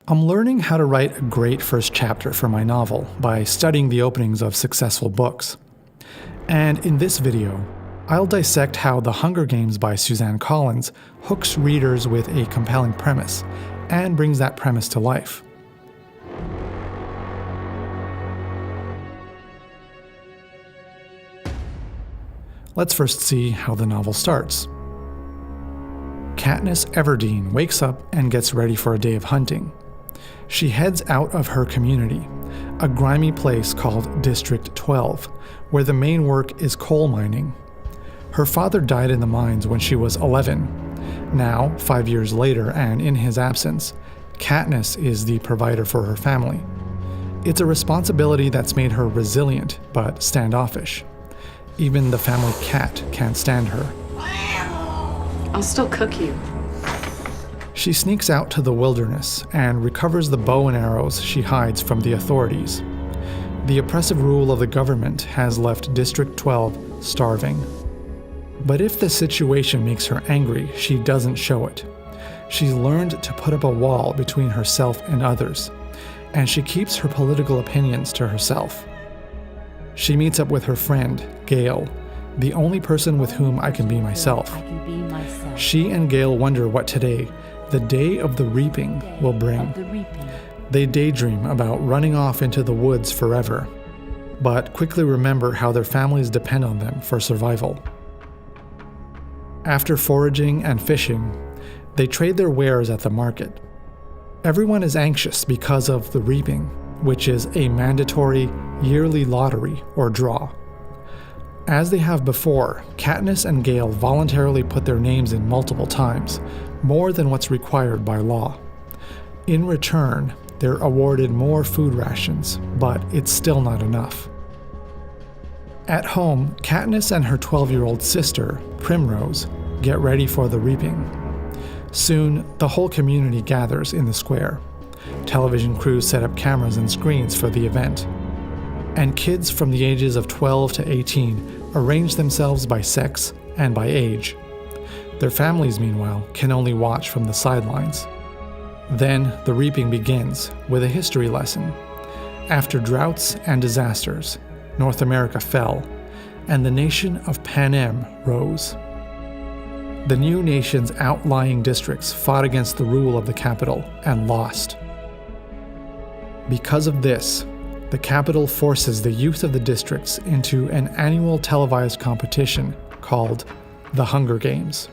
I'm learning how to write a great first chapter for my novel by studying the openings of successful books. And in this video, I'll dissect how The Hunger Games by Suzanne Collins hooks readers with a compelling premise and brings that premise to life. Let's first see how the novel starts. Katniss Everdeen wakes up and gets ready for a day of hunting. She heads out of her community, a grimy place called District 12, where the main work is coal mining. Her father died in the mines when she was 11. Now, 5 years later, and in his absence, Katniss is the provider for her family. It's a responsibility that's made her resilient, but standoffish. Even the family cat can't stand her. I'll still cook you. She sneaks out to the wilderness and recovers the bow and arrows she hides from the authorities. The oppressive rule of the government has left District 12 starving. But if the situation makes her angry, she doesn't show it. She's learned to put up a wall between herself and others, and she keeps her political opinions to herself. She meets up with her friend, Gale, the only person with whom I can be myself. She and Gale wonder what today, the day of the reaping, will bring. They daydream about running off into the woods forever, but quickly remember how their families depend on them for survival. After foraging and fishing, they trade their wares at the market. Everyone is anxious because of the reaping, which is a mandatory yearly lottery or draw. As they have before, Katniss and Gale voluntarily put their names in multiple times, more than what's required by law. In return, they're awarded more food rations, but it's still not enough. At home, Katniss and her 12-year-old sister, Primrose, get ready for the reaping. Soon, the whole community gathers in the square. Television crews set up cameras and screens for the event. And kids from the ages of 12 to 18 arrange themselves by sex and by age. Their families, meanwhile, can only watch from the sidelines. Then the reaping begins with a history lesson. After droughts and disasters, North America fell, and the nation of Panem rose. The new nation's outlying districts fought against the rule of the capital and lost. Because of this, the capital forces the youth of the districts into an annual televised competition called The Hunger Games.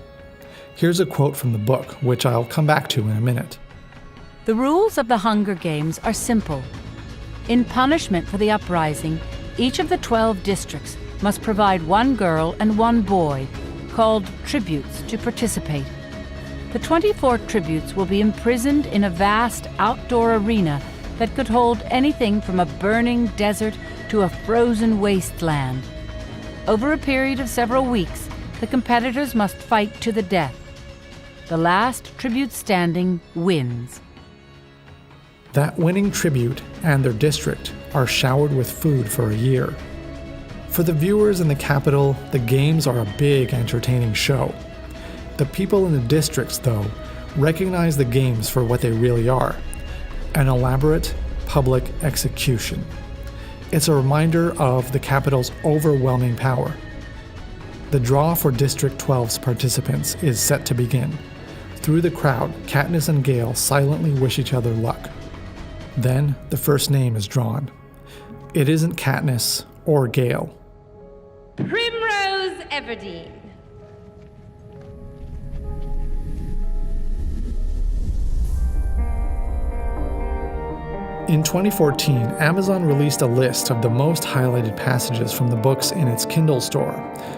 Here's a quote from the book, which I'll come back to in a minute. The rules of the Hunger Games are simple. In punishment for the uprising, each of the 12 districts must provide one girl and one boy, called tributes, to participate. The 24 tributes will be imprisoned in a vast outdoor arena that could hold anything from a burning desert to a frozen wasteland. Over a period of several weeks, the competitors must fight to the death. The last tribute standing wins. That winning tribute and their district are showered with food for a year. For the viewers in the capital, the games are a big, entertaining show. The people in the districts, though, recognize the games for what they really are: an elaborate public execution. It's a reminder of the capital's overwhelming power. The draw for District 12's participants is set to begin. Through the crowd, Katniss and Gale silently wish each other luck. Then the first name is drawn. It isn't Katniss or Gale. Primrose Everdeen. In 2014, Amazon released a list of the most highlighted passages from the books in its Kindle store,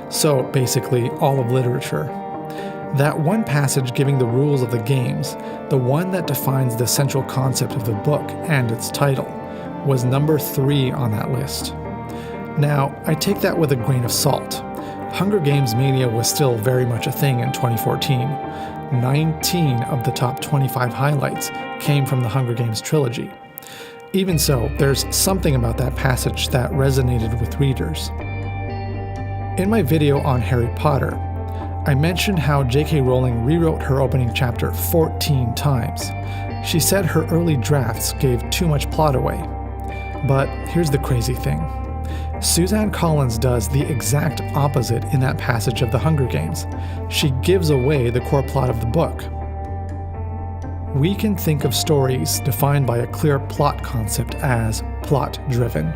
so basically all of literature. That one passage giving the rules of the games, the one that defines the central concept of the book and its title, was number 3 on that list. Now, I take that with a grain of salt. Hunger Games mania was still very much a thing in 2014. 19 of the top 25 highlights came from the Hunger Games trilogy. Even so, there's something about that passage that resonated with readers. In my video on Harry Potter, I mentioned how J.K. Rowling rewrote her opening chapter 14 times. She said her early drafts gave too much plot away. But here's the crazy thing. Suzanne Collins does the exact opposite in that passage of The Hunger Games. She gives away the core plot of the book. We can think of stories defined by a clear plot concept as plot-driven.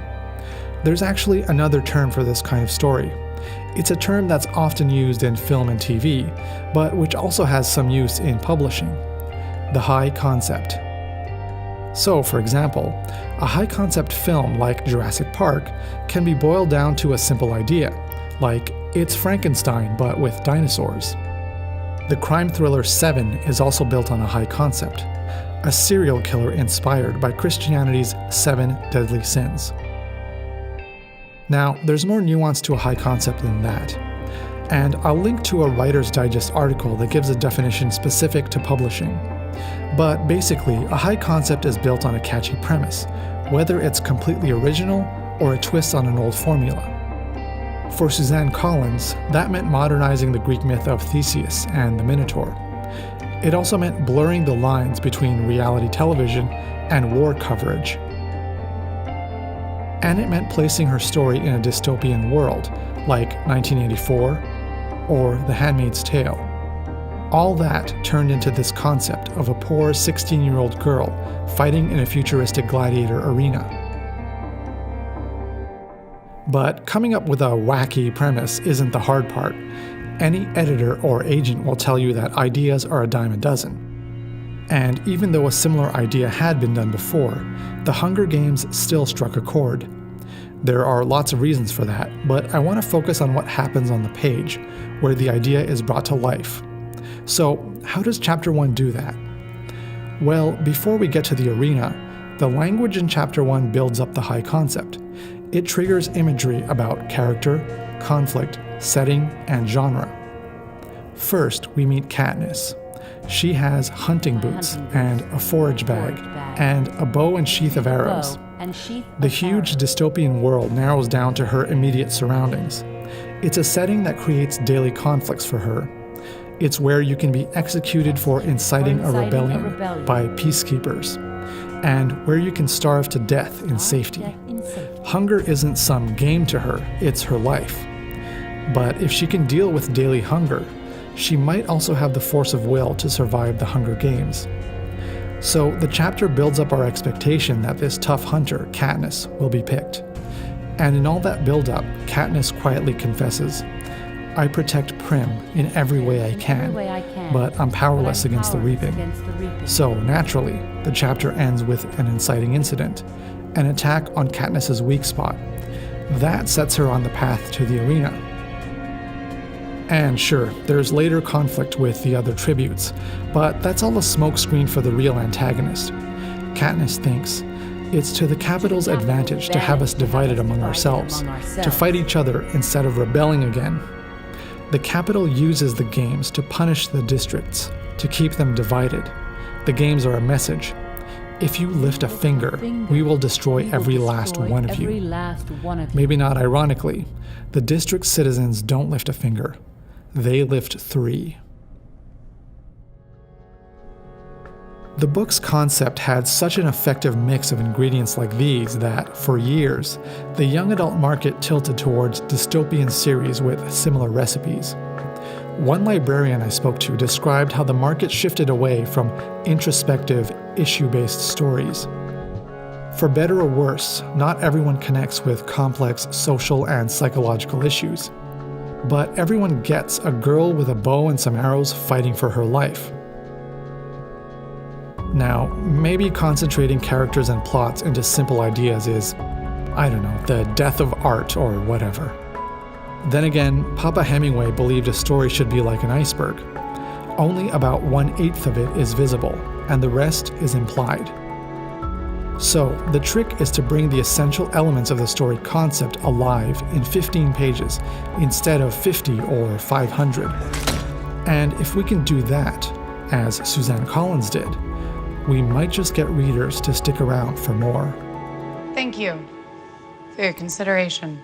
There's actually another term for this kind of story. It's a term that's often used in film and TV, but which also has some use in publishing: the high concept. So, for example, a high-concept film like Jurassic Park can be boiled down to a simple idea, like it's Frankenstein but with dinosaurs. The crime thriller Seven is also built on a high concept, a serial killer inspired by Christianity's 7 deadly sins. Now, there's more nuance to a high concept than that, and I'll link to a Writer's Digest article that gives a definition specific to publishing. But basically, a high concept is built on a catchy premise, whether it's completely original or a twist on an old formula. For Suzanne Collins, that meant modernizing the Greek myth of Theseus and the Minotaur. It also meant blurring the lines between reality television and war coverage. And it meant placing her story in a dystopian world, like 1984 or The Handmaid's Tale. All that turned into this concept of a poor 16-year-old girl fighting in a futuristic gladiator arena. But coming up with a wacky premise isn't the hard part. Any editor or agent will tell you that ideas are a dime a dozen. And even though a similar idea had been done before, The Hunger Games still struck a chord. There are lots of reasons for that, but I want to focus on what happens on the page, where the idea is brought to life. So, how does Chapter 1 do that? Well, before we get to the arena, the language in Chapter 1 builds up the high concept. It triggers imagery about character, conflict, setting, and genre. First, we meet Katniss. She has hunting boots and a forage bag and a bow and sheath of arrows. The huge dystopian world narrows down to her immediate surroundings. It's a setting that creates daily conflicts for her. It's where you can be executed for inciting a rebellion by peacekeepers, and where you can starve to death in safety. Hunger isn't some game to her, it's her life. But if she can deal with daily hunger, she might also have the force of will to survive the Hunger Games. So the chapter builds up our expectation that this tough hunter, Katniss, will be picked. And in all that build-up, Katniss quietly confesses, "I protect Prim in every way I can, but I'm powerless against the reaping." So naturally, the chapter ends with an inciting incident, an attack on Katniss's weak spot. That sets her on the path to the arena. And sure, there's later conflict with the other tributes, but that's all a smokescreen for the real antagonist. Katniss thinks, it's to the Capitol's advantage to have us divided among ourselves, to fight each other instead of rebelling again. The Capitol uses the games to punish the districts, to keep them divided. The games are a message. If you lift a finger, we will destroy every last one of you. Maybe not ironically, the district's citizens don't lift a finger. They lift 3. The book's concept had such an effective mix of ingredients like these that, for years, the young adult market tilted towards dystopian series with similar recipes. One librarian I spoke to described how the market shifted away from introspective, issue-based stories. For better or worse, not everyone connects with complex social and psychological issues. But everyone gets a girl with a bow and some arrows fighting for her life. Now, maybe concentrating characters and plots into simple ideas is, I don't know, the death of art or whatever. Then again, Papa Hemingway believed a story should be like an iceberg. Only about 1/8 of it is visible, and the rest is implied. So, the trick is to bring the essential elements of the story concept alive in 15 pages instead of 50 or 500. And if we can do that, as Suzanne Collins did, we might just get readers to stick around for more. Thank you for your consideration.